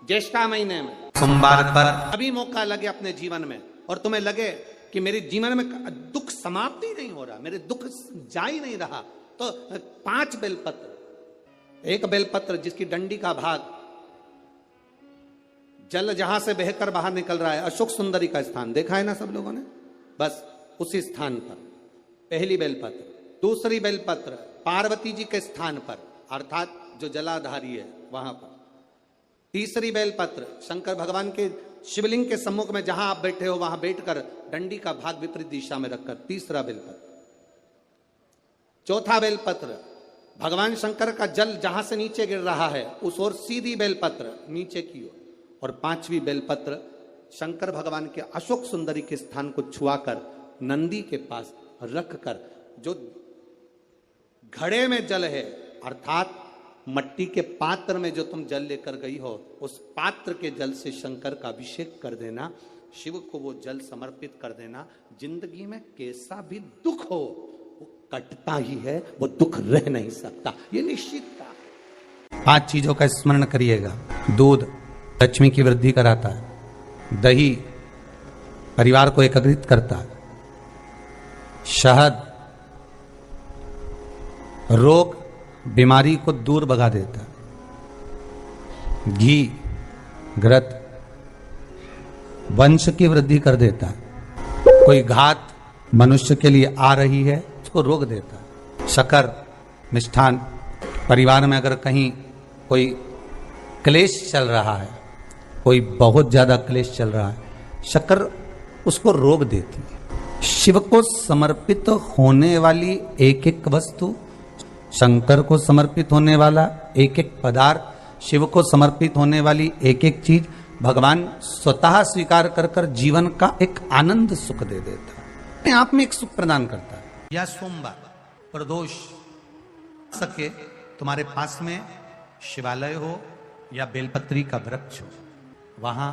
ज्येष्ठा महीने में सोमवार पर अभी मौका लगे अपने जीवन में और तुम्हें लगे कि मेरे जीवन में दुख समाप्त ही नहीं हो रहा, मेरे दुख जा ही नहीं रहा, तो 5 बेलपत्र, एक बेलपत्र जिसकी डंडी का भाग जल जहां से बहकर बाहर निकल रहा है, अशोक सुंदरी का स्थान देखा है ना सब लोगों ने, बस उसी स्थान पर पहली बेलपत्र। दूसरी बेलपत्र पार्वती जी के स्थान पर अर्थात जो जलाधारी है वहां पर। तीसरी बेलपत्र शंकर भगवान के शिवलिंग के सम्मुख में जहां आप बैठे हो वहां बैठकर डंडी का भाग विपरीत दिशा में रखकर, तीसरा बेलपत्र। चौथा बेलपत्र भगवान शंकर का जल जहां से नीचे गिर रहा है उस ओर सीधी बेलपत्र नीचे की ओर। और 5वीं बेलपत्र शंकर भगवान के अशोक सुंदरी के स्थान को छुआकर नंदी के पास रखकर, जो घड़े में जल है अर्थात मट्टी के पात्र में जो तुम जल लेकर गई हो उस पात्र के जल से शंकर का अभिषेक कर देना, शिव को वो जल समर्पित कर देना। जिंदगी में कैसा भी दुख हो वो कटता ही है, वो दुख रह नहीं सकता, ये निश्चित था। 5 चीजों का स्मरण करिएगा। दूध लक्ष्मी की वृद्धि कराता है, दही परिवार को एकत्रित करता है, शहद रोग बीमारी को दूर भगा देता है, घी घृत वंश की वृद्धि कर देता है, कोई घात मनुष्य के लिए आ रही है उसको रोक देता है, शक्कर मिष्ठान परिवार में अगर कहीं कोई क्लेश चल रहा है, कोई बहुत ज्यादा क्लेश चल रहा है, शक्कर उसको रोक देती है। शिव को समर्पित होने वाली एक एक वस्तु, शंकर को समर्पित होने वाला एक एक पदार्थ, शिव को समर्पित होने वाली एक एक चीज भगवान स्वतः स्वीकार कर कर जीवन का एक आनंद सुख दे देता है, अपने आप में एक सुख प्रदान करता है। या सोमवार प्रदोष सके तुम्हारे पास में शिवालय हो या बेलपत्री का वृक्ष हो, वहां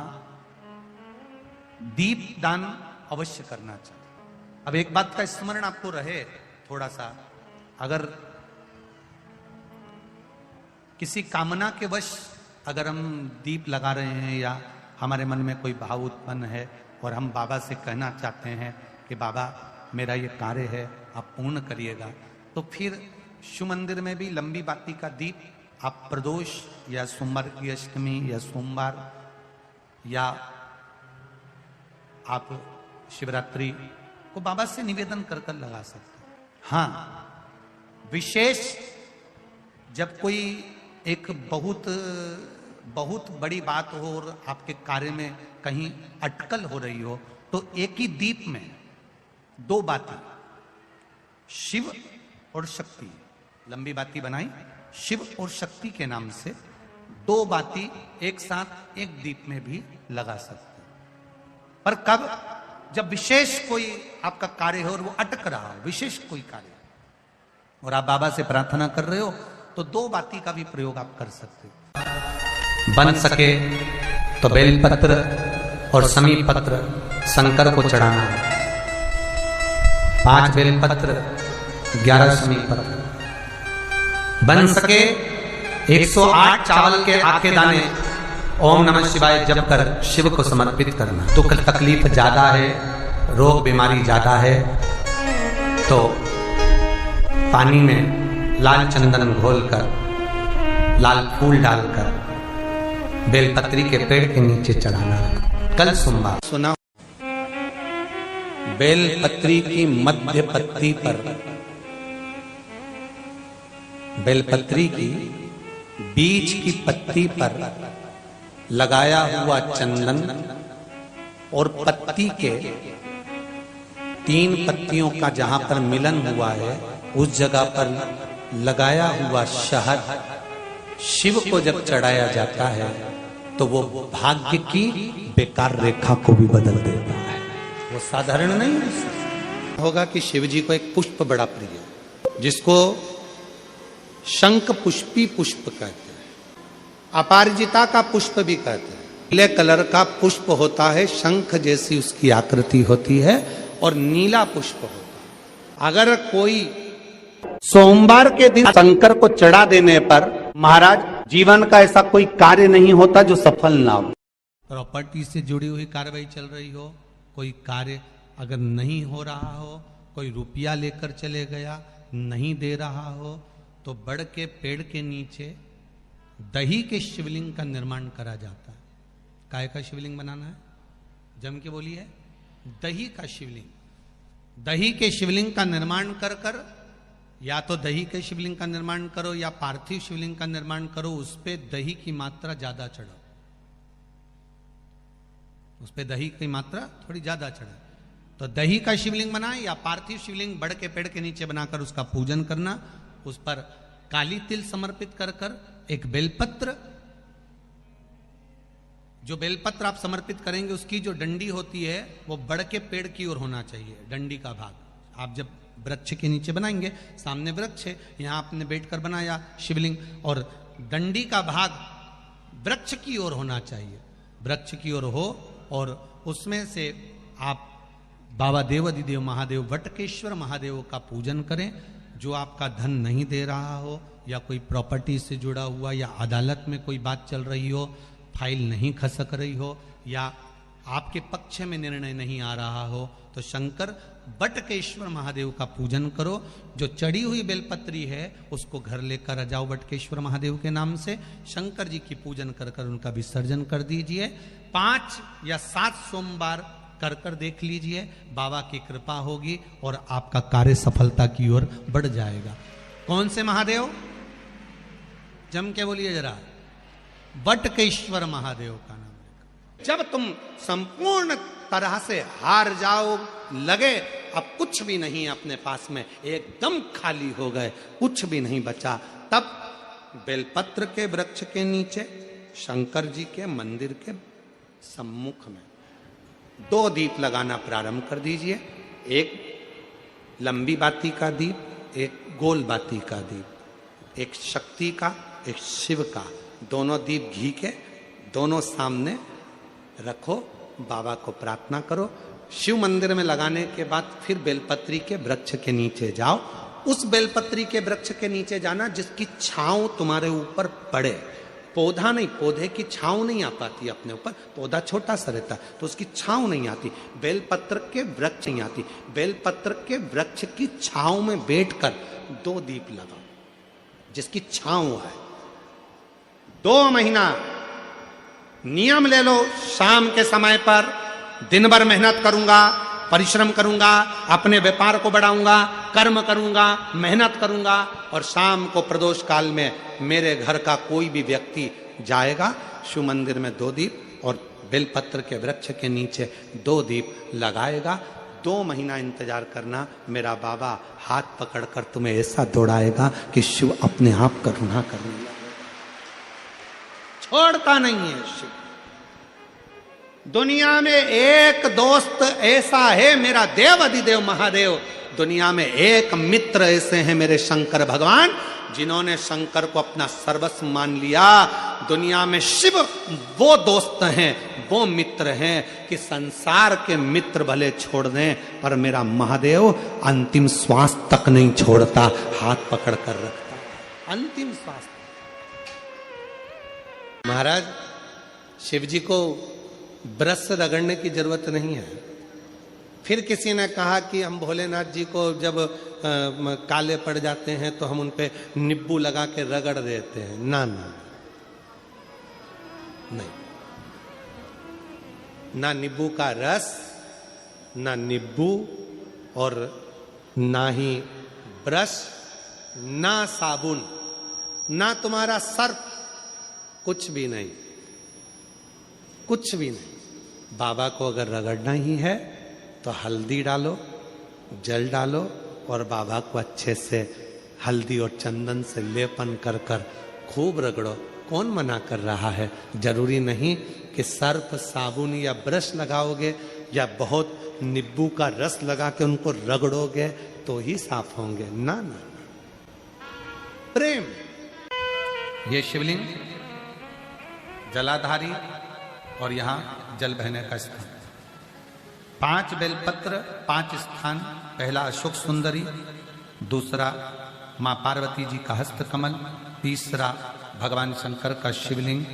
दीप दान अवश्य करना चाहिए। अब एक बात का स्मरण आपको रहे थोड़ा सा, अगर किसी कामना के वश अगर हम दीप लगा रहे हैं या हमारे मन में कोई भाव उत्पन्न है और हम बाबा से कहना चाहते हैं कि बाबा मेरा ये कार्य है आप पूर्ण करिएगा, तो फिर शिव मंदिर में भी लंबी बाती का दीप आप प्रदोष या सोमवार की अष्टमी या सोमवार या आप शिवरात्रि को बाबा से निवेदन कर कर लगा सकते हैं। हाँ, विशेष जब कोई एक बहुत बड़ी बात हो और आपके कार्य में कहीं अटकल हो रही हो तो एक ही दीप में 2 बाती शिव और शक्ति, लंबी बाती बनाई शिव और शक्ति के नाम से 2 बाती एक साथ एक दीप में भी लगा सकते हैं। पर कब? जब विशेष कोई आपका कार्य हो और वो अटक रहा हो, विशेष कोई कार्य और आप बाबा से प्रार्थना कर रहे हो तो 2 बाती का भी प्रयोग आप कर सकते हो। बन सके तो बेलपत्र और समी पत्र शंकर को चढ़ाना है, 5 बेलपत्र 11 समी पत्र। बन सके 108 चावल के आके दाने ओम नमः शिवाय जप कर शिव को समर्पित करना। दुख तकलीफ ज्यादा है, रोग बीमारी ज्यादा है तो पानी में लाल चंदन घोलकर, लाल फूल डालकर बेलपत्री के पेड़ के नीचे चढ़ाना। कल सोमवार सुना, बेलपत्री की मध्य पत्ती पर, बेलपत्री की बीच की पत्ती पर लगाया हुआ चंदन और पत्ती के 3 पत्तियों का जहां पर मिलन हुआ है उस जगह पर लगाया हुआ शहद शिव को जब चढ़ाया जाता है तो वो भाग्य की बेकार रेखा को भी बदल देता है। वो साधारण नहीं होगा कि शिव जी को एक पुष्प बड़ा प्रिय है जिसको शंख पुष्पी पुष्प कहते हैं, अपराजिता का पुष्प भी कहते हैं। नीले कलर का पुष्प होता है, शंख जैसी उसकी आकृति होती है और नीला पुष्प होता है। अगर कोई सोमवार के दिन शंकर को चढ़ा देने पर महाराज जीवन का ऐसा कोई कार्य नहीं होता जो सफल ना हो। प्रॉपर्टी से जुड़ी हुई कार्रवाई चल रही हो, कोई कार्य अगर नहीं हो रहा हो, कोई रुपया लेकर चले गया नहीं दे रहा हो, तो बड़ के पेड़ के नीचे दही के शिवलिंग का निर्माण करा जाता है। काय का शिवलिंग बनाना है? जम के बोलिए, दही का शिवलिंग। दही के शिवलिंग का निर्माण कर कर, या तो दही के शिवलिंग का निर्माण करो या पार्थिव शिवलिंग का निर्माण करो, उस पे दही की मात्रा ज्यादा चढ़ो, उस पे दही की मात्रा थोड़ी ज्यादा चढ़े। तो दही का शिवलिंग बनाए या पार्थिव शिवलिंग बड़ के पेड़ के नीचे बनाकर उसका पूजन करना, उस पर काली तिल समर्पित कर कर एक बेलपत्र, जो बेलपत्र आप समर्पित करेंगे उसकी जो डंडी होती है वो बड़ के पेड़ की ओर होना चाहिए। डंडी का भाग आप जब वृक्ष के नीचे बनाएंगे, सामने वृक्ष है, यहां आपने बैठकर बनाया शिवलिंग, और डंडी का भाग वृक्ष की ओर होना चाहिए, वृक्ष की ओर हो, और उसमें से आप बाबा देवाधिदेव महादेव वटकेश्वर महादेव का पूजन करें। जो आपका धन नहीं दे रहा हो, या कोई प्रॉपर्टी से जुड़ा हुआ, या अदालत में कोई बात चल रही हो, फाइल नहीं खसक रही हो, या आपके पक्ष में निर्णय नहीं आ रहा हो, तो शंकर वटकेश्वर महादेव का पूजन करो। जो चढ़ी हुई बेलपत्री है उसको घर लेकर आ जाओ वटकेश्वर महादेव के नाम से, शंकर जी की पूजन कर कर उनका विसर्जन कर दीजिए। 5 या 7 सोमवार कर कर देख लीजिए, बाबा की कृपा होगी और आपका कार्य सफलता की ओर बढ़ जाएगा। कौन से महादेव? जम के बोलिए जरा, वटकेश्वर महादेव का नाम। जब तुम संपूर्ण तरह से हार जाओ, लगे अब कुछ भी नहीं अपने पास में, एकदम खाली हो गए, कुछ भी नहीं बचा, तब बेलपत्र के वृक्ष के नीचे शंकर जी के मंदिर के सम्मुख में 2 दीप लगाना प्रारंभ कर दीजिए। एक लंबी बाती का दीप, एक गोल बाती का दीप, एक शक्ति का, एक शिव का, दोनों दीप घी के दोनों सामने रखो, बाबा को प्रार्थना करो। शिव मंदिर में लगाने के बाद फिर बेलपत्री के वृक्ष के नीचे जाओ। उस बेलपत्री के वृक्ष के नीचे जाना जिसकी छांव तुम्हारे ऊपर पड़े, पौधा नहीं, पौधे की छांव नहीं आ पाती अपने ऊपर, पौधा छोटा सा रहता तो उसकी छांव नहीं आती, बेलपत्र के वृक्ष नहीं आती। बेलपत्र के वृक्ष की छांव में बैठकर 2 दीप लगाओ जिसकी छांव है। 2 महीना नियम ले लो, शाम के समय पर दिन भर मेहनत करूंगा, परिश्रम करूंगा, अपने व्यापार को बढ़ाऊंगा, कर्म करूंगा, मेहनत करूंगा, और शाम को प्रदोष काल में मेरे घर का कोई भी व्यक्ति जाएगा, शिव मंदिर में 2 दीप और बेलपत्र के वृक्ष के नीचे 2 दीप लगाएगा। 2 महीना इंतजार करना, मेरा बाबा हाथ पकड़कर तुम्हें ऐसा दौड़ाएगा कि शिव अपने आप करुणा करने लगेगा। छोड़ता नहीं है शिव। दुनिया में एक दोस्त ऐसा है मेरा देवाधिदेव महादेव, दुनिया में एक मित्र ऐसे हैं मेरे शंकर भगवान जिन्होंने शंकर को अपना सर्वस्व मान लिया। दुनिया में शिव वो दोस्त हैं, वो मित्र हैं कि संसार के मित्र भले छोड़ दें पर मेरा महादेव अंतिम श्वास तक नहीं छोड़ता, हाथ पकड़ कर रखता, अंतिम श्वास। महाराज शिव जी को ब्रश रगड़ने की जरूरत नहीं है। फिर किसी ने कहा कि हम भोलेनाथ जी को जब काले पड़ जाते हैं तो हम उन पे नींबू लगा के रगड़ देते हैं। ना ना नहीं, ना नींबू का रस, ना नींबू, और ना ही ब्रश, ना साबुन, ना तुम्हारा सर्फ, कुछ भी नहीं, कुछ भी नहीं। बाबा को अगर रगड़ना ही है तो हल्दी डालो, जल डालो और बाबा को अच्छे से हल्दी और चंदन से लेपन कर कर खूब रगड़ो। कौन मना कर रहा है? जरूरी नहीं कि सर्फ, साबुन या ब्रश लगाओगे या बहुत नींबू का रस लगा के उनको रगड़ोगे तो ही साफ होंगे। ना ना, प्रेम। ये शिवलिंग जलाधारी और यहां जल बहने का स्थान। 5 बेलपत्र, 5 स्थान। पहला अशोक सुंदरी, दूसरा मां पार्वती जी का हस्त कमल, तीसरा भगवान शंकर का शिवलिंग,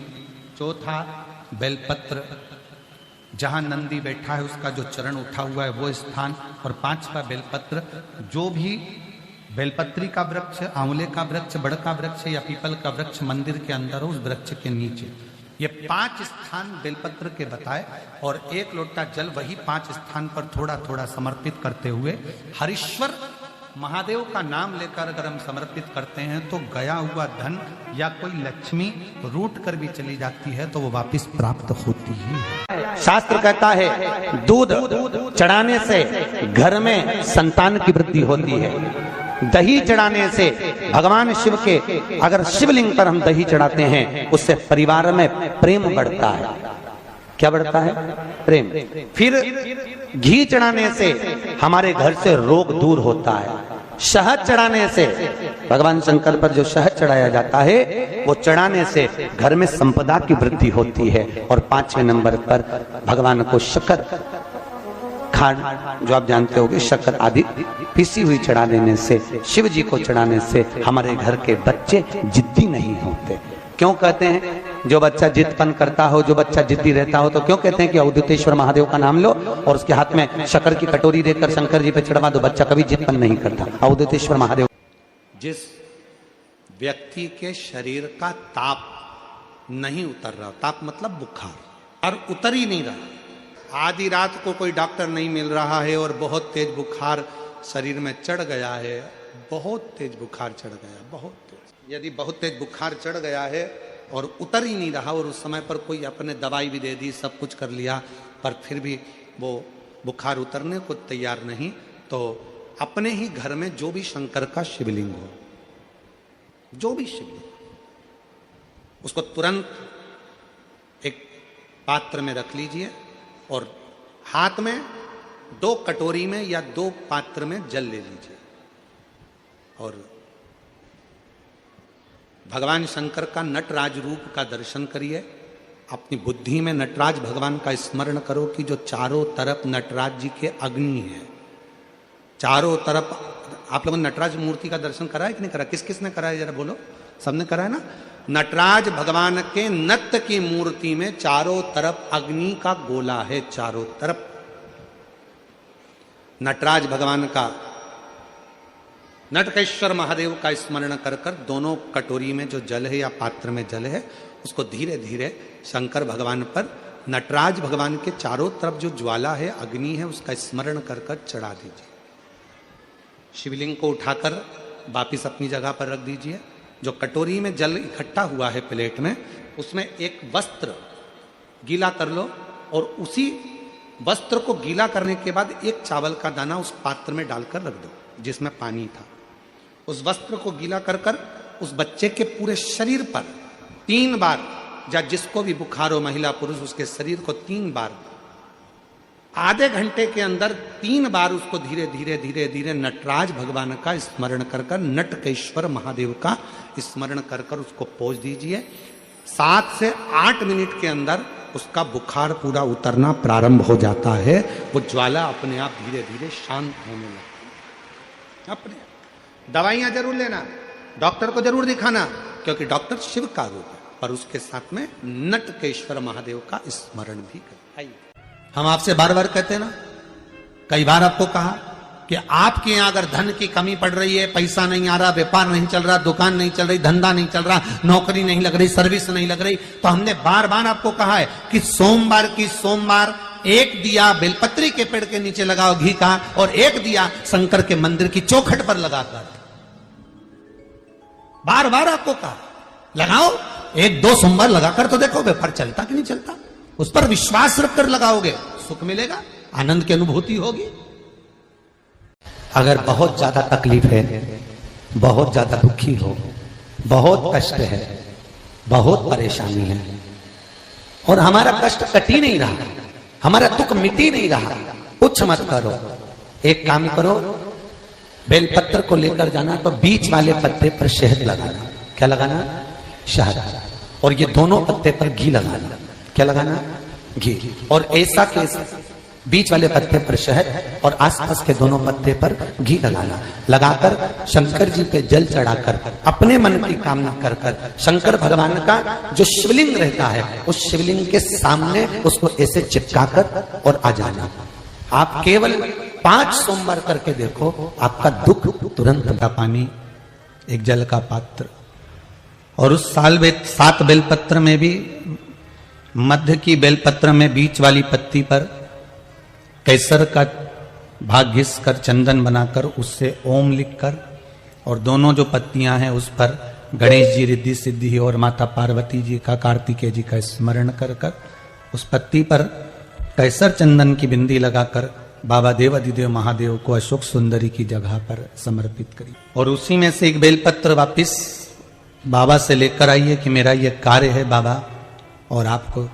चौथा बेलपत्र जहां नंदी बैठा है उसका जो चरण उठा हुआ है वो स्थान, और पांचवा बेलपत्र जो भी बेलपत्री का वृक्ष, आंवले का वृक्ष, बड़ का वृक्ष या पीपल का वृक्ष मंदिर के अंदर हो, उस वृक्ष के नीचे। ये 5 स्थान बेलपत्र के बताए, और 1 लोटा जल वही 5 स्थान पर थोड़ा थोड़ा समर्पित करते हुए हरीश्वर महादेव का नाम लेकर अगर हम समर्पित करते हैं तो गया हुआ धन या कोई लक्ष्मी रूठ कर भी चली जाती है तो वो वापस प्राप्त होती है। शास्त्र कहता है दूध चढ़ाने से घर में संतान की वृद्धि होती है, दही चढ़ाने से भगवान शिव के, अगर शिवलिंग पर हम दही चढ़ाते हैं उससे परिवार में प्रेम बढ़ता है। क्या बढ़ता है? प्रेम। फिर घी चढ़ाने से हमारे घर से रोग दूर होता है। शहद चढ़ाने से, भगवान शंकर पर जो शहद चढ़ाया जाता है वो चढ़ाने से घर में संपदा की वृद्धि होती है। और 5वें नंबर पर भगवान को शक्कर, खांड जो आप जानते होंगे, शक्कर आदि पीसी हुई चढ़ा देने से, शिव जी को चढ़ाने से हमारे घर के बच्चे जिद्दी नहीं होते। क्यों कहते हैं? जो बच्चा जिद्दपन करता हो, जो बच्चा जिद्दी रहता हो, तो क्यों कहते हैं कि अवधूतेश्वर महादेव का नाम लो और उसके हाथ में शक्कर की कटोरी देकर शंकर जी पे चढ़वा दो, बच्चा कभी जिद्दपन नहीं करता। अवधूतेश्वर महादेव। जिस व्यक्ति के शरीर का ताप नहीं उतर रहा, ताप मतलब बुखार, और उतर ही नहीं रहा, आधी रात को कोई डॉक्टर नहीं मिल रहा है और बहुत तेज बुखार शरीर में चढ़ गया है, बहुत तेज बुखार चढ़ गया, बहुत तेज। यदि बहुत तेज बुखार चढ़ गया है और उतर ही नहीं रहा, और उस समय पर कोई अपने दवाई भी दे दी, सब कुछ कर लिया, पर फिर भी वो बुखार उतरने को तैयार नहीं, तो अपने ही घर में जो भी शंकर का शिवलिंग हो, जो भी शिवलिंग, उसको तुरंत एक पात्र में रख लीजिए और हाथ में 2 कटोरी में या 2 पात्र में जल ले लीजिए, और भगवान शंकर का नटराज रूप का दर्शन करिए। अपनी बुद्धि में नटराज भगवान का स्मरण करो कि जो चारों तरफ नटराज जी के अग्नि है, चारों तरफ। आप लोगों ने नटराज मूर्ति का दर्शन करा है कि नहीं करा? किस किस ने करा है जरा बोलो? सबने करा है ना? नटराज भगवान के नत्य की मूर्ति में चारों तरफ अग्नि का गोला है, चारों तरफ। नटराज भगवान का, नटकेश्वर महादेव का स्मरण कर कर दोनों कटोरी में जो जल है या पात्र में जल है उसको धीरे धीरे शंकर भगवान पर, नटराज भगवान के चारों तरफ जो ज्वाला है, अग्नि है, उसका स्मरण कर कर चढ़ा दीजिए। शिवलिंग को उठाकर वापिस अपनी जगह पर रख दीजिए। जो कटोरी में जल इकट्ठा हुआ है प्लेट में, उसमें एक वस्त्र गीला कर लो, और उसी वस्त्र को गीला करने के बाद एक चावल का दाना उस पात्र में डालकर रख दो जिसमें पानी था। उस वस्त्र को गीला कर कर उस बच्चे के पूरे शरीर पर 3 बार, या जिसको भी बुखार हो, महिला पुरुष, उसके शरीर को 3 बार, आधे घंटे के अंदर 3 बार उसको धीरे धीरे धीरे धीरे नटराज भगवान का स्मरण कर कर, नटकेश्वर महादेव का स्मरण कर कर उसको पोंछ दीजिए। 7 से 8 मिनट के अंदर उसका बुखार पूरा उतरना प्रारंभ हो जाता है। वो ज्वाला अपने आप धीरे धीरे शांत होने लगती है। अपने दवाइयां जरूर लेना, डॉक्टर को जरूर दिखाना, क्योंकि डॉक्टर शिव का रूप है, पर उसके साथ में नटकेश्वर महादेव का स्मरण भी करें। हम आपसे बार बार कहते हैं ना, कई बार आपको कहा कि आपके यहां अगर धन की कमी पड़ रही है, पैसा नहीं आ रहा, व्यापार नहीं चल रहा, दुकान नहीं चल रही, धंधा नहीं चल रहा, नौकरी नहीं लग रही, सर्विस नहीं लग रही, तो हमने बार बार आपको कहा है कि सोमवार 1 दिया बेलपत्री के पेड़ के नीचे लगाओ घी का, और 1 दिया शंकर के मंदिर की चौखट पर लगाकर। बार बार आपको कहा लगाओ, 1-2 सोमवार लगाकर तो देखो व्यापार चलता कि नहीं चलता। उस पर विश्वास रखकर लगाओगे, सुख मिलेगा, आनंद की अनुभूति होगी। अगर बहुत ज्यादा तकलीफ है, बहुत ज्यादा दुखी हो, बहुत कष्ट है, बहुत परेशानी है, और हमारा कष्ट कट ही नहीं रहा, हमारा दुख मिट ही नहीं रहा, कुछ मत करो। एक काम करो, बेलपत्र को लेकर जाना तो बीच वाले पत्ते पर शहद लगाना। क्या लगाना? शहद। और ये दोनों पत्ते पर घी लगाना। क्या लगाना? घी। और ऐसा कैसा? बीच वाले पत्ते पर शहद और आसपास के दोनों पत्ते पर घी लगाना, लगाकर शंकर जी पे जल चढ़ाकर अपने मन की कामना कर कर शंकर भगवान का जो शिवलिंग रहता है उस शिवलिंग के सामने उसको ऐसे चिपकाकर और आ जाना। आप केवल 5 सोमवार करके देखो, आपका दुख तुरंत का पानी, एक जल का पात्र, और उस 7 बेलपत्र में भी मध्य की बेलपत्र में बीच वाली पत्ती पर केसर का भाग घिस कर चंदन बनाकर उससे ओम लिखकर, और दोनों जो पत्तियां हैं उस पर गणेश जी, रिद्धि सिद्धि और माता पार्वती जी का, कार्तिकेय जी का स्मरण कर कर उस पत्ती पर केसर चंदन की बिंदी लगाकर बाबा देवाधिदेव महादेव को अशोक सुंदरी की जगह पर समर्पित करिए। और उसी में से एक बेलपत्र वापिस बाबा से लेकर आइए कि मेरा ये कार्य है बाबा और आपको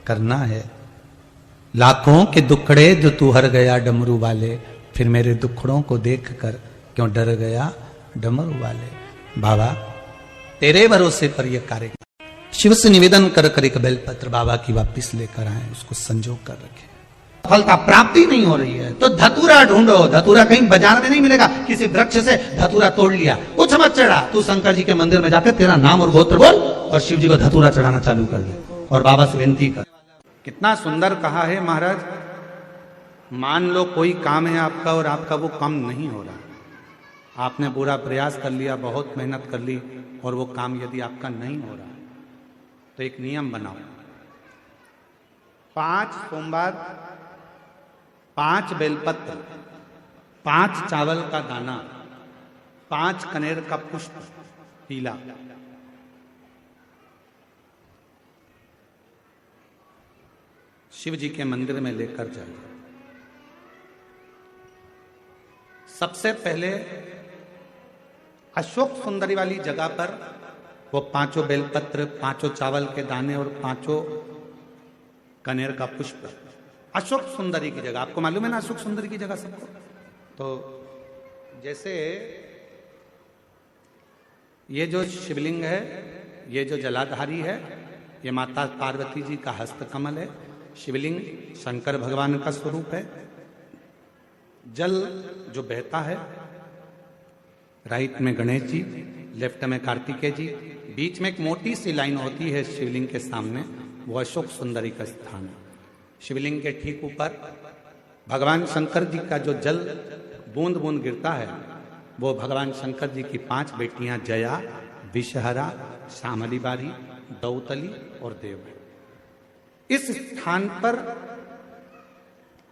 करना है। लाखों के दुखड़े जो तू हर गया डमरू वाले, फिर मेरे दुखड़ों को देख कर क्यों डर गया डमरू वाले। बाबा तेरे भरोसे पर यह कार्य, शिव से निवेदन कर कर एक बेलपत्र बाबा की वापिस लेकर आए, उसको संजो कर रखे। फलता प्राप्ति नहीं हो रही है तो धतूरा ढूंढो। धतूरा कहीं बाजार में नहीं मिलेगा, किसी वृक्ष से धतूरा तोड़ लिया, कुछ मत चढ़ा, तू शंकर जी के मंदिर में जाकर तेरा नाम और गोत्र बोल और शिव जी को धतूरा चढ़ाना चालू कर दे और बाबा से विनती कर। कितना सुंदर कहा है महाराज। मान लो कोई काम है आपका और आपका वो काम नहीं हो रहा, आपने पूरा प्रयास कर लिया, बहुत मेहनत कर ली, और वो काम यदि आपका नहीं हो रहा तो एक नियम बनाओ, 5 सोमवार, 5 बेलपत्र, 5 चावल का दाना, 5 कनेर का पुष्प पीला, शिव जी के मंदिर में लेकर जाइए। सबसे पहले अशोक सुंदरी वाली जगह पर वो 5 बेलपत्र, 5 चावल के दाने और 5 कनेर का पुष्प, अशोक सुंदरी की जगह, आपको मालूम है ना अशोक सुंदरी की जगह सबको। तो जैसे ये जो शिवलिंग है, ये जो जलाधारी है, ये माता पार्वती जी का हस्त कमल है। शिवलिंग शंकर भगवान का स्वरूप है। जल जो बहता है, राइट में गणेश जी, लेफ्ट में कार्तिकेय जी, बीच में एक मोटी सी लाइन होती है शिवलिंग के सामने, वो अशोक सुंदरी का स्थान है। शिवलिंग के ठीक ऊपर भगवान शंकर जी का जो जल बूंद बूंद गिरता है वो भगवान शंकर जी की 5 बेटियां जया, विषहरा, श्यामली बारी, दौतली और देव। इस स्थान पर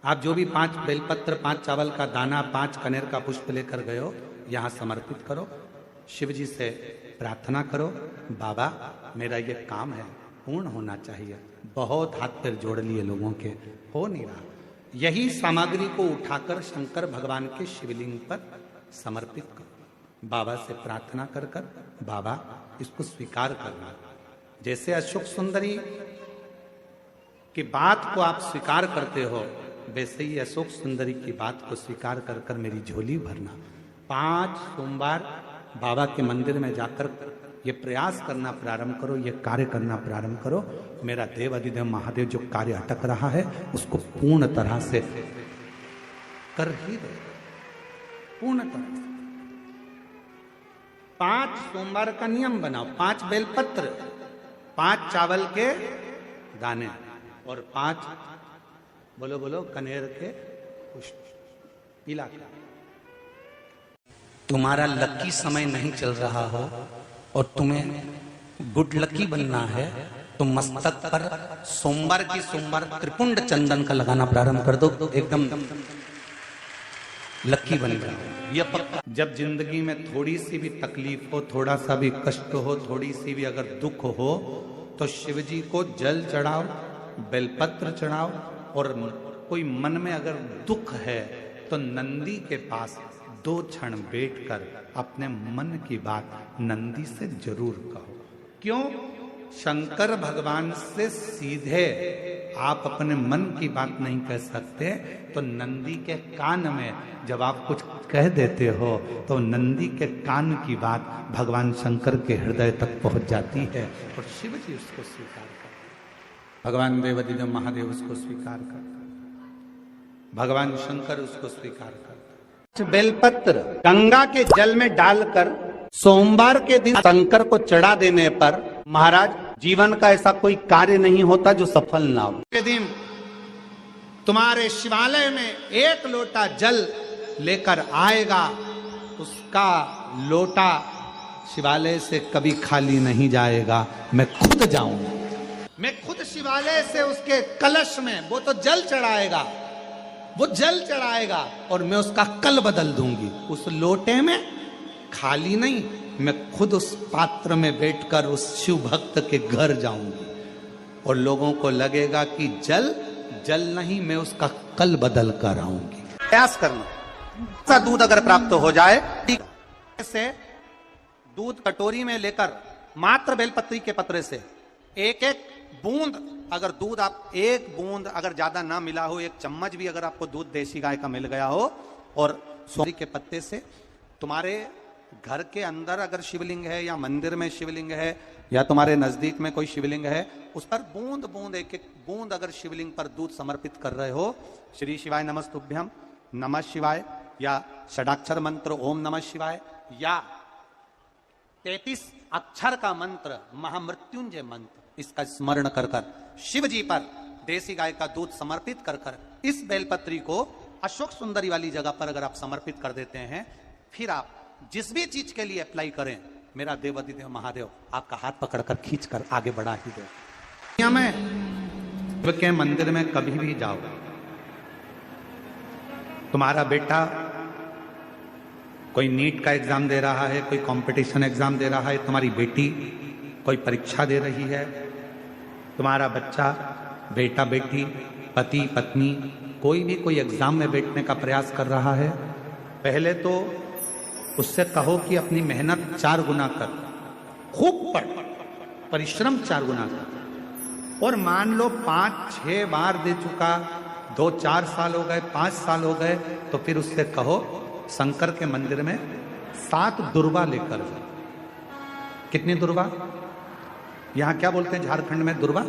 आप जो भी 5 बेलपत्र, 5 चावल का दाना, 5 कनेर का पुष्प लेकर गए हो, यहां समर्पित करो। शिव जी से प्रार्थना करो, बाबा मेरा ये काम है पूर्ण होना चाहिए। बहुत हाथ पैर जोड़ लिए लोगों के, हो नहीं रहा। यही सामग्री को उठाकर शंकर भगवान के शिवलिंग पर समर्पित करो। बाबा से प्रार्थना कर कर बाबा इसको स्वीकार करना। जैसे अशोक सुंदरी की बात को आप स्वीकार करते हो, वैसे ही अशोक सुंदरी की बात को स्वीकार कर कर मेरी झोली भरना। 5 सोमवार बाबा के मंदिर में जाकर ये प्रयास करना प्रारंभ करो, ये कार्य करना प्रारंभ करो। मेरा देव अधिदेव महादेव जो कार्य अटक रहा है उसको पूर्ण तरह से कर ही दो, पूर्ण तरह से। 5 सोमवार का नियम बनाओ, 5 बेलपत्र, 5 चावल के दाने और 5 बोलो बोलो कनेर के पुष्प पीला। तुम्हारा लकी समय नहीं चल रहा हो और तुम्हें गुड लकी बनना है तो मस्तक पर सोमवार की सोमवार त्रिपुंड चंदन का लगाना प्रारंभ कर दो, एकदम लकी बन जाओ, ये पक्का। जब जिंदगी में थोड़ी सी भी तकलीफ हो, थोड़ा सा भी कष्ट हो, थोड़ी सी भी अगर दुख हो, तो शिव जी को जल चढ़ाओ, बेलपत्र चढ़ाओ। और कोई मन में अगर दुख है तो नंदी के पास 2 क्षण बैठकर अपने मन की बात नंदी से जरूर कहो। क्यों? शंकर भगवान से सीधे आप अपने मन की बात नहीं कह सकते, तो नंदी के कान में जब आप कुछ कह देते हो तो नंदी के कान की बात भगवान शंकर के हृदय तक पहुंच जाती है और शिव जी उसको स्वीकार करते, भगवान देवाधिदेव महादेव उसको स्वीकार करते। भगवान शंकर उसको स्वीकार करते। बेलपत्र गंगा के जल में डालकर सोमवार के दिन शंकर को चढ़ा देने पर महाराज जीवन का ऐसा कोई कार्य नहीं होता जो सफल ना हो। के दिन तुम्हारे शिवालय में एक लोटा जल लेकर आएगा, उसका लोटा शिवालय से कभी खाली नहीं जाएगा। मैं खुद जाऊंगा, मैं खुद शिवालय से उसके कलश में वो तो जल चढ़ाएगा, वो जल चढ़ाएगा और मैं उसका कल बदल दूंगी। उस लोटे में खाली नहीं, मैं खुद उस पात्र में बैठकर उस शिव भक्त के घर जाऊंगी और लोगों को लगेगा कि जल जल नहीं, मैं उसका कल बदल कर आऊंगी। प्रयास करना, ऐसा दूध अगर प्राप्त हो जाए, से दूध कटोरी में लेकर मात्र बेलपत्री के पत्रे से एक एक बूंद, अगर दूध आप एक बूंद अगर ज्यादा ना मिला हो, एक चम्मच भी अगर आपको दूध देसी गाय का मिल गया हो और सोरी के पत्ते से तुम्हारे घर के अंदर अगर शिवलिंग है या मंदिर में शिवलिंग है या तुम्हारे नजदीक में कोई शिवलिंग है, उस पर बूंद बूंद एक एक बूंद अगर शिवलिंग पर दूध समर्पित कर रहे हो, श्री शिवाय नमस्तुभ्यम, नमः शिवाय या षडाक्षर मंत्र ओम नमः शिवाय या 33 अक्षर का मंत्र महामृत्युंजय मंत्र, इसका स्मरण कर कर शिव जी पर देसी गाय का दूध समर्पित कर कर इस बेलपत्री को अशोक सुंदरी वाली जगह पर अगर आप समर्पित कर देते हैं, फिर आप जिस भी चीज के लिए अप्लाई करें, मेरा देवाधिदेव महादेव आपका हाथ पकड़कर खींचकर आगे बढ़ा ही दे। दुनिया में शिव के मंदिर में कभी भी जाओ, तुम्हारा बेटा कोई नीट का एग्जाम दे रहा है, कोई कंपटीशन एग्जाम दे रहा है, तुम्हारी बेटी कोई परीक्षा दे रही है, तुम्हारा बच्चा, बेटा बेटी, पति पत्नी कोई भी कोई एग्जाम में बैठने का प्रयास कर रहा है, पहले तो उससे कहो कि अपनी मेहनत 4 गुना कर, खूब पढ़, परिश्रम 4 गुना कर। और मान लो 5-6 बार दे चुका, 2-4 साल हो गए, 5 साल हो गए, तो फिर उससे कहो शंकर के मंदिर में 7 दुर्वा लेकर जाओ। कितनी दुर्वा? यहां क्या बोलते हैं झारखंड में? दुर्वा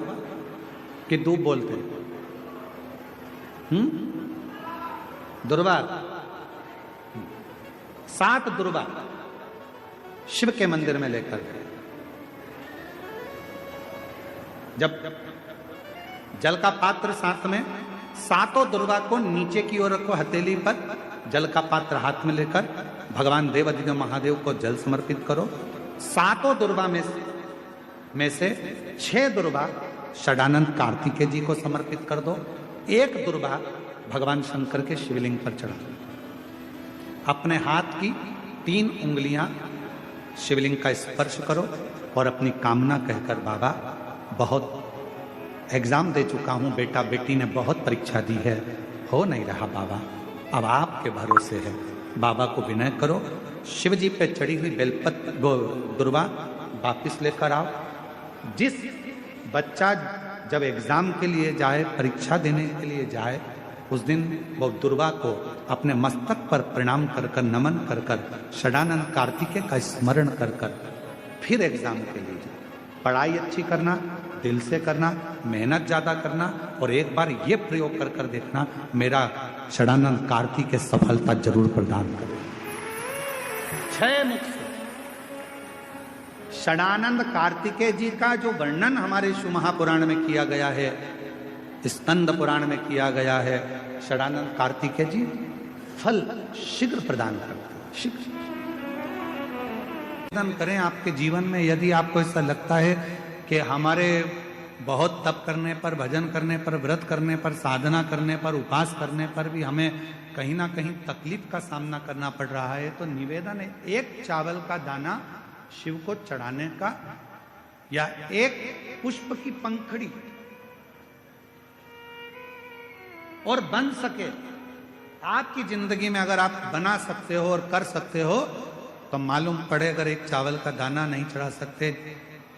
कि दूब बोलते हैं? दुर्वा। 7 दुर्वा शिव के मंदिर में लेकर गए। जब जल का पात्र साथ में, 7 दुर्वा को नीचे की ओर रखो, हथेली पर जल का पात्र हाथ में लेकर भगवान देवाधिदेव महादेव को जल समर्पित करो। 7 दुर्वा में से 6 दुर्वा षडानंद कार्तिकेय जी को समर्पित कर दो, 1 दुर्वा भगवान शंकर के शिवलिंग पर चढ़ा दो। अपने हाथ की 3 उंगलियां शिवलिंग का स्पर्श करो और अपनी कामना कहकर, बाबा बहुत एग्जाम दे चुका हूं, बेटा बेटी ने बहुत परीक्षा दी है, हो नहीं रहा बाबा, अब आपके भरोसे है। बाबा को विनय करो, शिव जी पे चढ़ी हुई बेलपत्र दुर्वा वापिस लेकर आओ। जिस बच्चा जब एग्जाम के लिए जाए, परीक्षा देने के लिए जाए, उस दिन वो दुर्वा को अपने मस्तक पर प्रणाम कर कर, नमन कर कर, षडानंद कार्तिकेय का स्मरण कर कर फिर एग्जाम के लिए जाए। पढ़ाई अच्छी करना, दिल से करना, मेहनत ज्यादा करना और एक बार ये प्रयोग कर कर देखना, मेरा षडानंद कार्तिकेय सफलता जरूर प्रदान करे। 6 मुख से षडानंद कार्तिकेय जी का जो वर्णन हमारे शिव महापुराण में किया गया है, स्कंद पुराण में किया गया है, षडानंद कार्तिकेय जी फल शीघ्र प्रदान करते हैं। शीघ्र प्रदान करें आपके जीवन में। यदि आपको ऐसा लगता है कि हमारे बहुत तप करने पर, भजन करने पर, व्रत करने पर, साधना करने पर, उपास करने पर भी हमें कहीं ना कहीं तकलीफ का सामना करना पड़ रहा है, तो निवेदन है, 1 चावल का दाना शिव को चढ़ाने का या 1 पुष्प की पंखड़ी, और बन सके आपकी जिंदगी में अगर आप बना सकते हो और कर सकते हो, तो मालूम पड़े अगर 1 चावल का दाना नहीं चढ़ा सकते,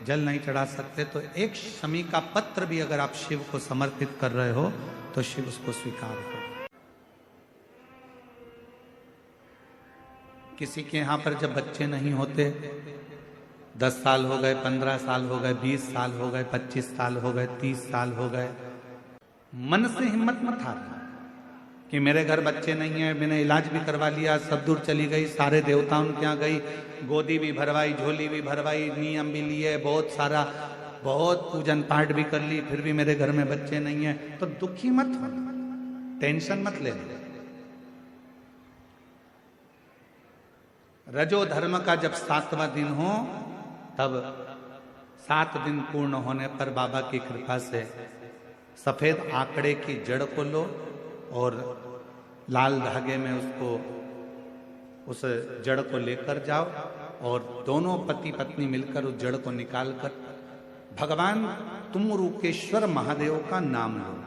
जल नहीं चढ़ा सकते, तो 1 शमी का पत्र भी अगर आप शिव को समर्पित कर रहे हो तो शिव उसको स्वीकार करो। किसी के यहां पर जब बच्चे नहीं होते, 10 साल हो गए, 15 साल हो गए, 20 साल हो गए, 25 साल हो गए, 30 साल हो गए, मन से हिम्मत मत हारना कि मेरे घर बच्चे नहीं है, मैंने इलाज भी करवा लिया, सब दूर चली गई, सारे देवताओं के यहाँ गई, गोदी भी भरवाई, झोली भी भरवाई, नियम भी लिए, बहुत सारा, बहुत पूजन पाठ भी कर ली, फिर भी मेरे घर में बच्चे नहीं है, तो दुखी मत हो, टेंशन मत ले। रजो धर्म का जब 7वां दिन हो, तब 7 दिन पूर्ण होने पर बाबा की कृपा से सफेद आंकड़े की जड़ को लो और लाल धागे में उसको, उस जड़ को लेकर जाओ और दोनों पति पत्नी मिलकर उस जड़ को निकालकर भगवान तुमरुकेश्वर महादेव का नाम लो।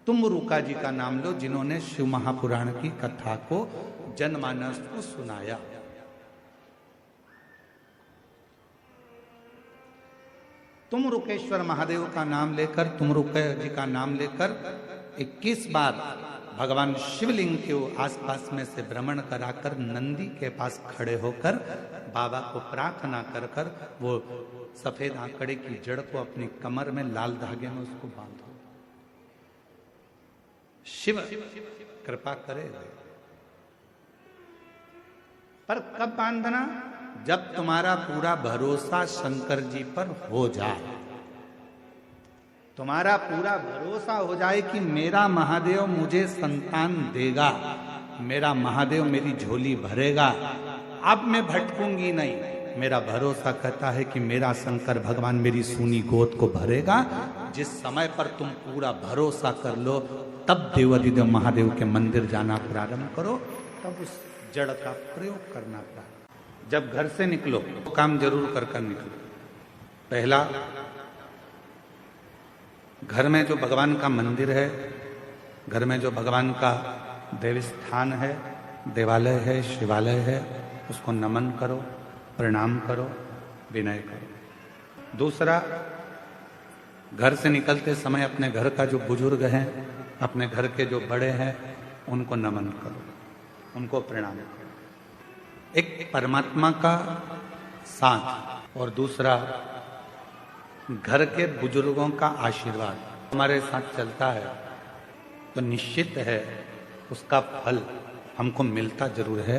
तुमरुका जी का नाम लो, जिन्होंने शिव महापुराण की कथा को जनमानस को सुनाया। तुमरुकेश्वर महादेव का नाम लेकर, तुमरुका जी का नाम लेकर 21 बार भगवान शिवलिंग के आसपास में से भ्रमण कराकर नंदी के पास खड़े होकर बाबा को प्रार्थना कर कर वो सफेद आंकड़े की जड़ को अपनी कमर में लाल धागे में उसको बांधो। शिव कृपा करेगा। पर कब बांधना? जब तुम्हारा पूरा भरोसा शंकर जी पर हो जाए, तुम्हारा पूरा भरोसा हो जाए कि मेरा महादेव मुझे संतान देगा, मेरा महादेव मेरी झोली भरेगा, अब मैं भटकूंगी नहीं। मेरा भरोसा कहता है कि मेरा शंकर भगवान मेरी सूनी गोद को भरेगा। जिस समय पर तुम पूरा भरोसा कर लो, तब देवाधिदेव महादेव के मंदिर जाना प्रारंभ करो, तब उस जड़ का प्रयोग करना प्रारंभ। जब घर से निकलो तो काम जरूर कर निकलो। पहला, घर में जो भगवान का मंदिर है, घर में जो भगवान का देव स्थान है, देवालय है, शिवालय है, उसको नमन करो, प्रणाम करो, विनय करो। दूसरा, घर से निकलते समय अपने घर का जो बुजुर्ग हैं, अपने घर के जो बड़े हैं, उनको नमन करो, उनको प्रणाम करो। एक परमात्मा का साथ और दूसरा घर के बुजुर्गों का आशीर्वाद हमारे साथ चलता है तो निश्चित है उसका फल हमको मिलता जरूर है।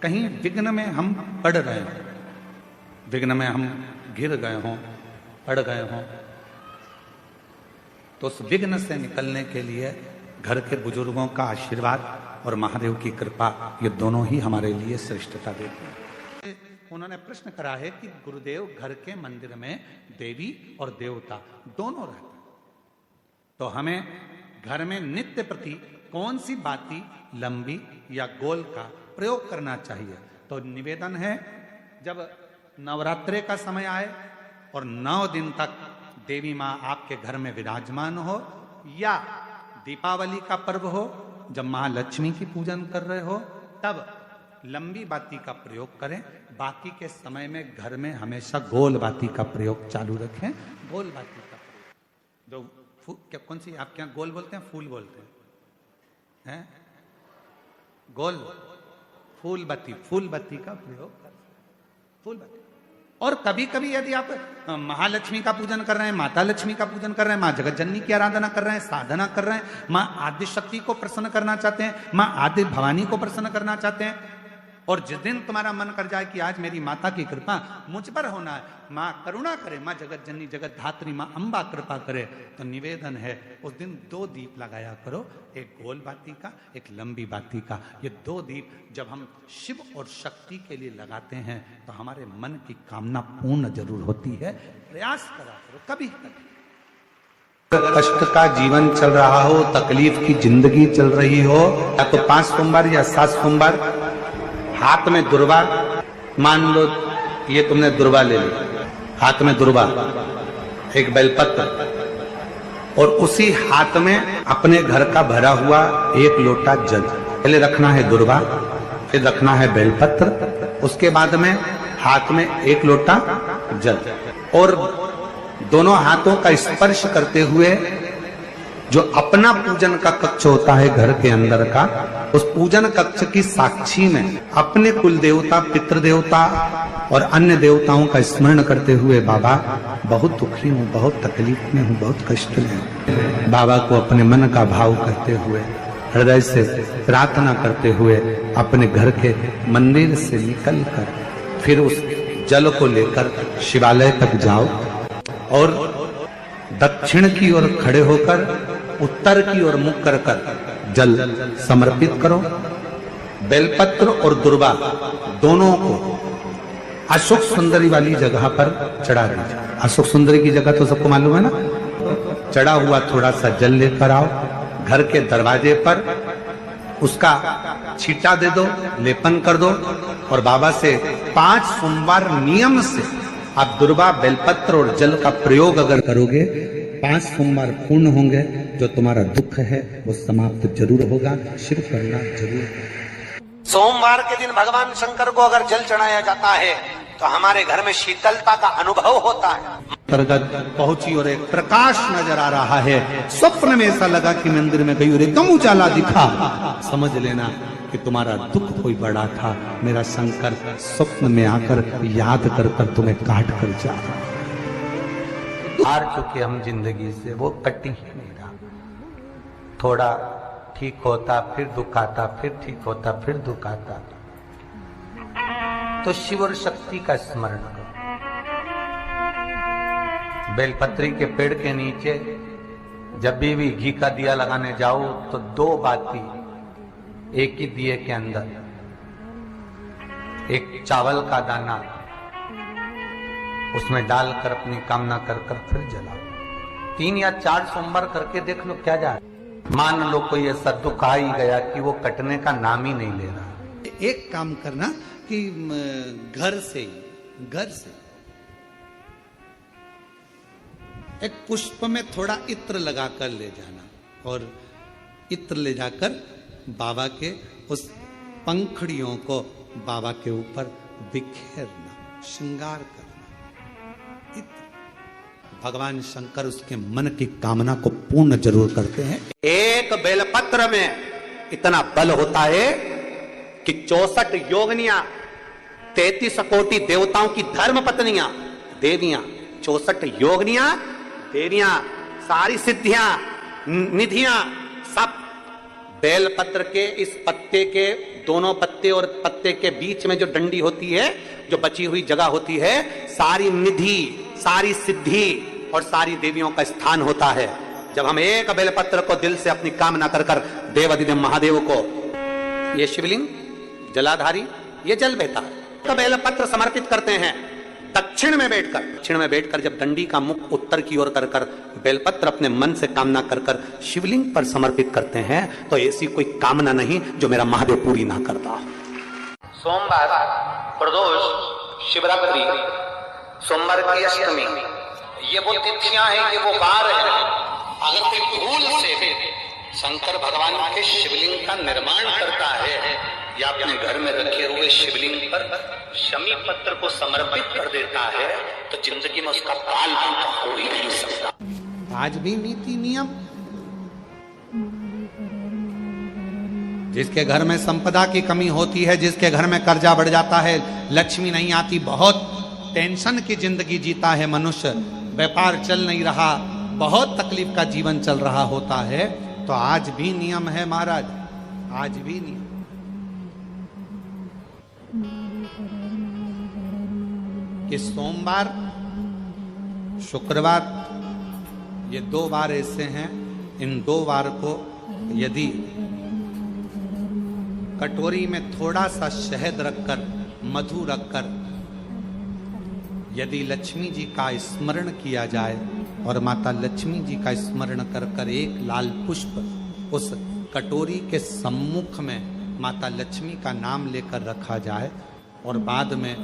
कहीं विघ्न में हम पड़ रहे हैं, विघ्न में हम गिर गए हों, पड़ गए हों, तो उस विघ्न से निकलने के लिए घर के बुजुर्गों का आशीर्वाद और महादेव की कृपा, ये दोनों ही हमारे लिए श्रेष्ठता देते हैं। उन्होंने प्रश्न करा है कि गुरुदेव, घर के मंदिर में देवी और देवता दोनों रहते हैं, तो हमें घर में नित्य प्रति कौन सी बाती, लंबी या गोल का प्रयोग करना चाहिए? तो निवेदन है, जब नवरात्रे का समय आए और 9 दिन तक देवी माँ आपके घर में विराजमान हो, या दीपावली का पर्व हो, जब महालक्ष्मी की पूजन कर रहे हो, तब लंबी बाती का प्रयोग करें। बाकी के समय में घर में हमेशा गोल बाती का प्रयोग चालू रखें। गोल बाती का प्रयोग, जो क्या, कौन सी आपके यहाँ गोल बोलते हैं, फूल बोलते हैं? गोल फूल बत्ती, फूल बत्ती का प्रयोग करें, फूल बत्ती। और कभी कभी यदि आप महालक्ष्मी का पूजन कर रहे हैं, माता लक्ष्मी का पूजन कर रहे हैं, माँ जगतजननी की आराधना कर रहे हैं, साधना कर रहे हैं, माँ आदि शक्ति को प्रसन्न करना चाहते हैं, माँ आदि भवानी को प्रसन्न करना चाहते हैं, और जिस दिन तुम्हारा मन कर जाए कि आज मेरी माता की कृपा मुझ पर होना है, माँ करुणा करे, माँ जगतजननी जगत धात्री माँ अम्बा कृपा करे, तो निवेदन है उस दिन 2 दीप लगाया करो, एक गोल बाती का, एक लंबी बाती का। ये 2 दीप जब हम शिव और शक्ति के लिए लगाते हैं तो हमारे मन की कामना पूर्ण जरूर होती है। प्रयास करा करो, कभी कष्ट का जीवन चल रहा हो, तकलीफ की जिंदगी चल रही हो, या तो 5 सोमवार या 7 सोमवार हाथ में दुर्वा, मान लो ये तुमने दुर्वा ले ली, हाथ में दुर्वा, एक बेलपत्र, और उसी हाथ में अपने घर का भरा हुआ 1 लोटा जल, पहले रखना है दुर्वा, फिर रखना है बेलपत्र, उसके बाद में हाथ में 1 लोटा जल, और दोनों हाथों का स्पर्श करते हुए जो अपना पूजन का कक्ष होता है घर के अंदर का, उस पूजन कक्ष की साक्षी में अपने कुल देवता, पितृ देवता और अन्य देवताओं का स्मरण करते हुए, बाबा बहुत दुखी हूँ, बहुत तकलीफ में हूँ, बहुत कष्ट में हूँ, बाबा को अपने मन का भाव कहते हुए हृदय से प्रार्थना करते हुए अपने घर के मंदिर से निकलकर फिर उस जल को लेकर शिवालय तक जाओ और दक्षिण की ओर खड़े होकर उत्तर की ओर मुख कर जल समर्पित करो। बेलपत्र और दुर्वा दोनों को अशोक सुंदरी वाली जगह पर चढ़ा दीजिए। अशोक सुंदरी की जगह तो सबको मालूम है ना। चढ़ा हुआ थोड़ा सा जल लेकर आओ, घर के दरवाजे पर उसका छींटा दे दो, लेपन कर दो और बाबा से 5 सोमवार नियम से आप दुर्वा बेलपत्र और जल का प्रयोग अगर करोगे 5 सोमवार पूर्ण होंगे। जो तुम्हारा दुख है वो समाप्त जरूर होगा। शिव करना जरूर। सोमवार के दिन भगवान शंकर को अगर जल चढ़ाया जाता है तो हमारे घर में शीतलता का अनुभव होता है। अंतर्गत पहुंची और एक प्रकाश नजर आ रहा है। स्वप्न में ऐसा लगा कि मंदिर में गई और एकदम उजाला दिखा। समझ लेना कि तुम्हारा दुख कोई बड़ा था। मेरा शंकर स्वप्न में आकर याद कर कर तुम्हें काट कर जा रहा। हार चुके हम जिंदगी से, वो कटी ही नहीं रहा। थोड़ा ठीक होता फिर दुख आता, फिर ठीक होता फिर दुख आता। तो शिव और शक्ति का स्मरण करो। बेलपत्री के पेड़ के नीचे जब भी घी का दिया लगाने जाओ तो 2 बाती एक ही दिए के अंदर, एक चावल का दाना उसमें डालकर अपनी कामना कर कर फिर जलाओ। 3 या 4 सोमवार करके देख लो क्या जा। मान लो कोई ऐसा दुख आ ही गया कि वो कटने का नाम ही नहीं ले रहा। एक काम करना कि घर से एक पुष्प में थोड़ा इत्र लगाकर ले जाना और इत्र ले जाकर बाबा के उस पंखड़ियों को बाबा के ऊपर बिखेरना, श्रृंगार करना। भगवान शंकर उसके मन की कामना को पूर्ण जरूर करते हैं। एक बेलपत्र में इतना बल होता है कि 64 योगिनियां, 33 कोटि देवताओं की धर्म पत्नियां, देवियां, 64 योगिनियां, देवियां, सारी सिद्धियां, निधियां, सब बेलपत्र के इस पत्ते के दोनों पत्ते और पत्ते के बीच में जो डंडी होती है, जो बची हुई जगह होती है, सारी निधि, सारी सिद्धि और सारी देवियों का स्थान होता है। जब हम एक बेलपत्र को दिल से अपनी कामना कर कर देवाधिदेव महादेव को, ये शिवलिंग जलाधारी ये जल बहता है, तो बेलपत्र समर्पित करते हैं। दक्षिण में बैठकर जब दंडी का मुख उत्तर की ओर कर कर बेलपत्र अपने मन से कामना कर कर शिवलिंग पर समर्पित करते हैं तो ऐसी कोई कामना नहीं जो मेरा महादेव पूरी ना करता। सोमवार, प्रदोष, शिवरात्रि, सोमवार की अष्टमी, ये वो तिथियां हैं, ये वो वार है। अगर कोई भूल से शंकर भगवान के शिवलिंग का निर्माण करता है या अपने घर में रखे हुए शिवलिंग पर शमी पत्र को समर्पित कर देता है तो जिंदगी में उसका काल हो ही नहीं सकता। आज भी नीति नियम, जिसके घर में संपदा की कमी होती है, जिसके घर में कर्जा बढ़ जाता है, लक्ष्मी नहीं आती, बहुत टेंशन की जिंदगी जीता है मनुष्य, व्यापार चल नहीं रहा, बहुत तकलीफ का जीवन चल रहा होता है, तो आज भी नियम है महाराज, आज भी नियम। कि सोमवार, शुक्रवार, ये 2 बार ऐसे हैं, इन 2 बार को यदि कटोरी में थोड़ा सा शहद रखकर, मधु रखकर यदि लक्ष्मी जी का स्मरण किया जाए और माता लक्ष्मी जी का स्मरण कर कर एक लाल पुष्प उस कटोरी के सम्मुख में माता लक्ष्मी का नाम लेकर रखा जाए और बाद में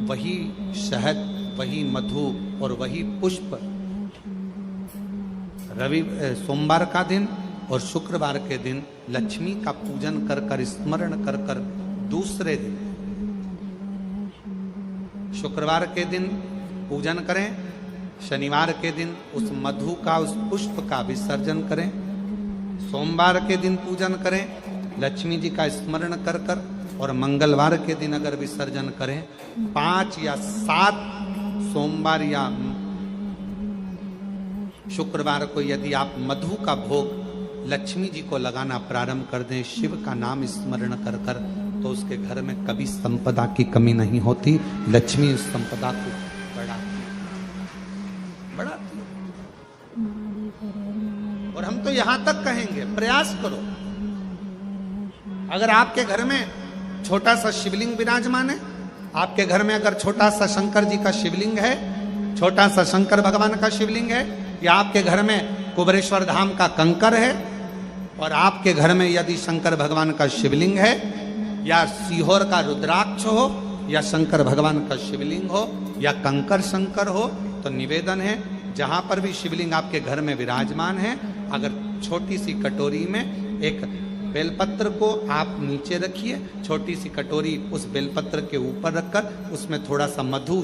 वही शहद, वही मधु और वही पुष्प सोमवार का दिन और शुक्रवार के दिन लक्ष्मी का पूजन कर कर, स्मरण कर कर, दूसरे दिन शुक्रवार के दिन पूजन करें, शनिवार के दिन उस मधु का, उस पुष्प का विसर्जन करें, सोमवार के दिन पूजन करें लक्ष्मी जी का स्मरण कर कर और मंगलवार के दिन अगर विसर्जन करें, 5 या 7 सोमवार या शुक्रवार को यदि आप मधु का भोग लक्ष्मी जी को लगाना प्रारंभ कर दें, शिव का नाम स्मरण कर कर, तो उसके घर में कभी संपदा की कमी नहीं होती। लक्ष्मी उस संपदा को बढ़ाती। और हम तो यहां तक कहेंगे, प्रयास करो, अगर आपके घर में छोटा सा शिवलिंग विराजमान है, आपके घर में अगर छोटा सा शंकर जी का शिवलिंग है, छोटा सा शंकर भगवान का शिवलिंग है, या आपके घर में कुबेरेश्वर धाम का कंकर है, और आपके घर में यदि शंकर भगवान का शिवलिंग है, या सीहोर का रुद्राक्ष हो, या शंकर भगवान का शिवलिंग हो, या कंकर शंकर हो, तो निवेदन है जहां पर भी शिवलिंग आपके घर में विराजमान है, अगर छोटी सी कटोरी में एक बेलपत्र को आप नीचे रखिए, छोटी सी कटोरी उस बेलपत्र के ऊपर रखकर उसमें थोड़ा सा मधु